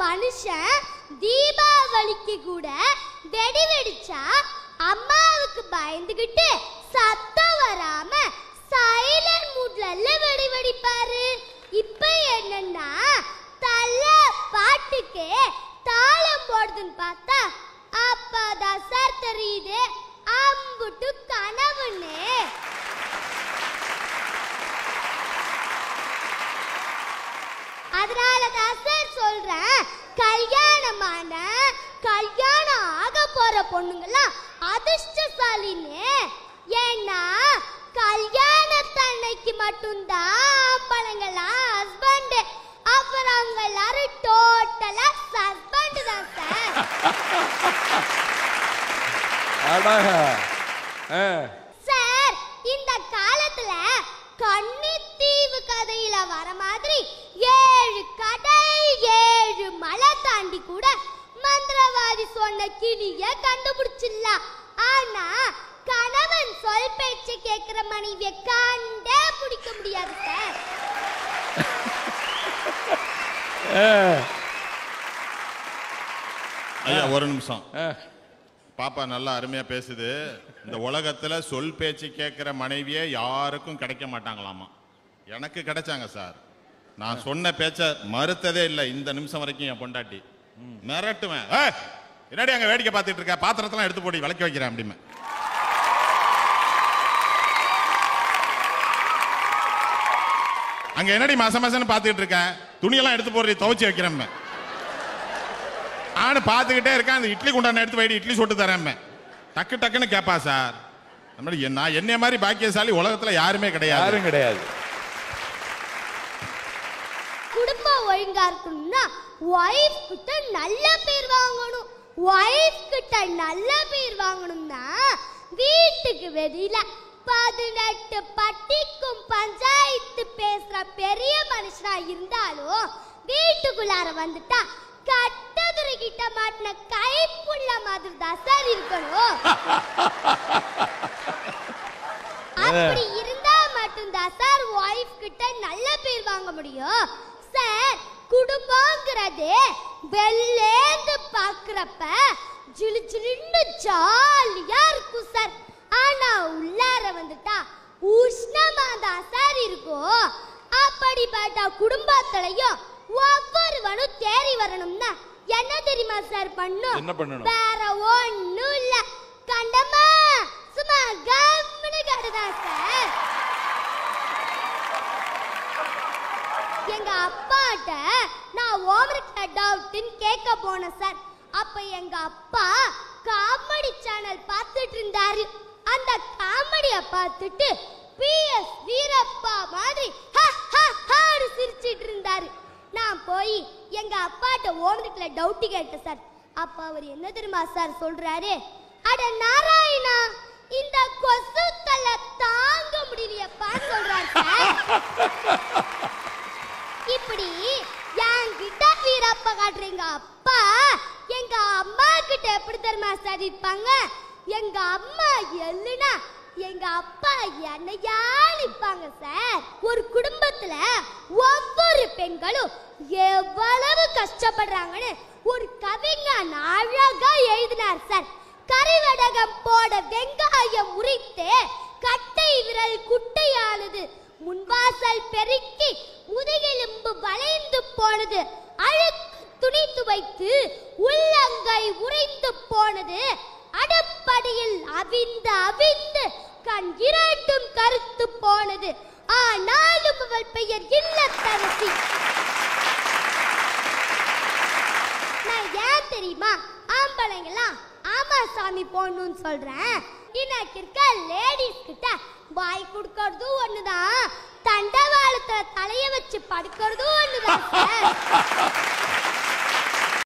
மனுஷன் தீபாவளிக்கு கூட வெடி வெடிச்சா அம்மாவுக்கு பயந்துகிட்டு சத்தம் வராம சைலண்ட் மூட்ல வெடி வெடிப்பாரு. இப்ப என்னன்னா தல பாட்டுக்கு தாளம் போடுதுன்னு பார்த்தா அப்பதான் சார் தெரியுது அம்புட்டு கனவுன்னு. அதனாலதான் சார் சொல்றேன், கல்யாணம் ஆக போற பொண்ணுங்கெல்லாம் அதிர்ஷ்டசாலின்னு. ஏன்னா கல்யாணத்தன்னைக்கு மட்டும்தான் பழங்கெல்லாம் ஹஸ்பண்ட், அப்புறம் அவங்க எல்லாரும் டோட்டலா ஹஸ்பண்ட் தான் சார். சார் இந்த காலத்துல கன்னித்தீவு கதையில வர மாதிரி 7 கடல் 7 மலை தாண்டி கூட மந்திரவாதி சொன்ன கிளிய கண்டுபிடிச்சிடலாம். ஆனா கணவன் சொல் பேச்சு கேட்கிற மனைவிய கண்டே பிடிக்க முடியாது சார். ஐயா ஒரு நிமிஷம். பாப்பா நல்லா அருமையா பேசுது. இந்த உலகத்துல சொல் பேச்சு கேட்கிற மனைவியே யாருக்கும் கிடைக்க மாட்டாங்களாமா. எனக்கு கிடைச்சாங்க சார். நான் சொன்ன பேச்ச மறுத்ததே இல்லை இந்த நிமிஷம் வரைக்கும். என் பொண்டாட்டி மிரட்டுவேன், என்னடி அங்க வேடிக்கை பார்த்துட்டு இருக்க, பாத்திரத்தெல்லாம் எடுத்து போடி விளக்கி வைக்கிறேன் அப்படிமே. அங்க என்னடி மாசம் பார்த்துக்கிட்டு இருக்க, துணியெல்லாம் எடுத்து போடுறீ துவைச்சி வைக்கிறேன். ஆனு பார்த்துக்கிட்டே இருக்கேன். அந்த இட்லி குண்டான எடுத்து வைடி இட்லி சுட்டு தரேன். டக்கு டக்குன்னு கேட்பா சார். நான் என்னைய மாதிரி பாக்கியசாலி உலகத்துல யாருமே கிடையாது. குடும்பம் ஒழுங்கா இருக்கணும்னா வைஃப் கிட்ட நல்ல பேர் வாங்கணும். வைஃப் கிட்ட நல்ல பேர் வாங்கணும்னா வீட்டுக்கு வெளியில 18 பட்டிக்கும் பஞ்சாயத்து பேசுற பெரிய மனுஷனா இருந்தாலும் வீட்டுக்குள்ளார வந்துட்டா கட்டதுரை கிட்ட மாட்டின கைப்புள்ள மாதிரி தான் சார் இருக்கணும். அப்படி இருந்தா மட்டும்தான் சார் வைஃப் கிட்ட நல்ல பேர் வாங்க முடியும். சார் குடும்பங்கிறது வெளிலேந்து பாக்குறப்ப ஜிலு ஜிலுன்னு ஜாலியா இருக்கும் சார். ஆனா உள்ளார வந்துட்டா உஷ்ணமா தான் சார் இருக்கும். அப்படிப்பட்ட குடும்பத்திலையும் ஒவ்வொருவனும் தேறி வரணும்னா என்ன தெரியுமா சார் பண்ணணும்? வேற ஒண்ணும் இல்ல, கண்டமா சும்மா கம்முன்னு கடுதான் சார். எங்க அப்பாட்ட நான் ஹோம்வொர்க்ல டவுட்னு கேட்க போனேன் சார். அப்ப எங்க அப்பா காமெடி சேனல் பார்த்துட்டு இருந்தாரு. அந்த காமெடிய பார்த்துட்டு பிஎஸ் வீரப்பா மாதிரி சிரிச்சிட்டு இருந்தாரு. நான் போய் எங்க அப்பாட்ட ஹோம்வொர்க்ல டவுட் கேட்டேன் சார். அப்ப அவர் என்ன தெரியுமா சார் சொல்றாரு? அட நாராயணா, இந்த கொசு தலை தாங்க முடியலையப்பா சொல்றாரு சார். இப்படி என்கிட்ட வீரப்பா காட்டுறீங்க அப்பா எங்க அம்மா கிட்ட எப்படி தெரியுமா சார் இருப்பாங்க? எங்க அம்மா எல்லுனா எங்க அப்பா என்னையா நிப்பாங்க சார். ஒரு குடும்பத்துல ஒவ்வொரு பெண்களும் எவ்வளவு கஷ்டப்படுறாங்கன்னு ஒரு கவிஞன் அழகா எழுதினார் சார். கறிவடகம் போட வெங்காயம் உரித்து கட்டை விரல் குட்டையானது, முன்வாசல் பெருக்கி முதுகெலும்பு வளைந்து போனது, அழுக்கு துணி துவைத்து உள்ளங்கை உறைந்து போனது, அடப்படியில் அவிந்து அவிந்து கண் இரண்டும் கருத்து போனது, ஆனாலும் அவள் பெயர் இல்லத்தரசி. நான் ஏன் தெரியுமா ஆம்பளைங்களாம் ஆமா சாமி போடணும்னு சொல்றேன்? இன்னைக்கு இருக்க லேடிஸ் கிட்ட வாய் கொடுக்கறதும் ஒண்ணுதான், தண்டவாளத்துல தலைய வச்சு படுக்கிறதும் ஒண்ணுதான் சார்.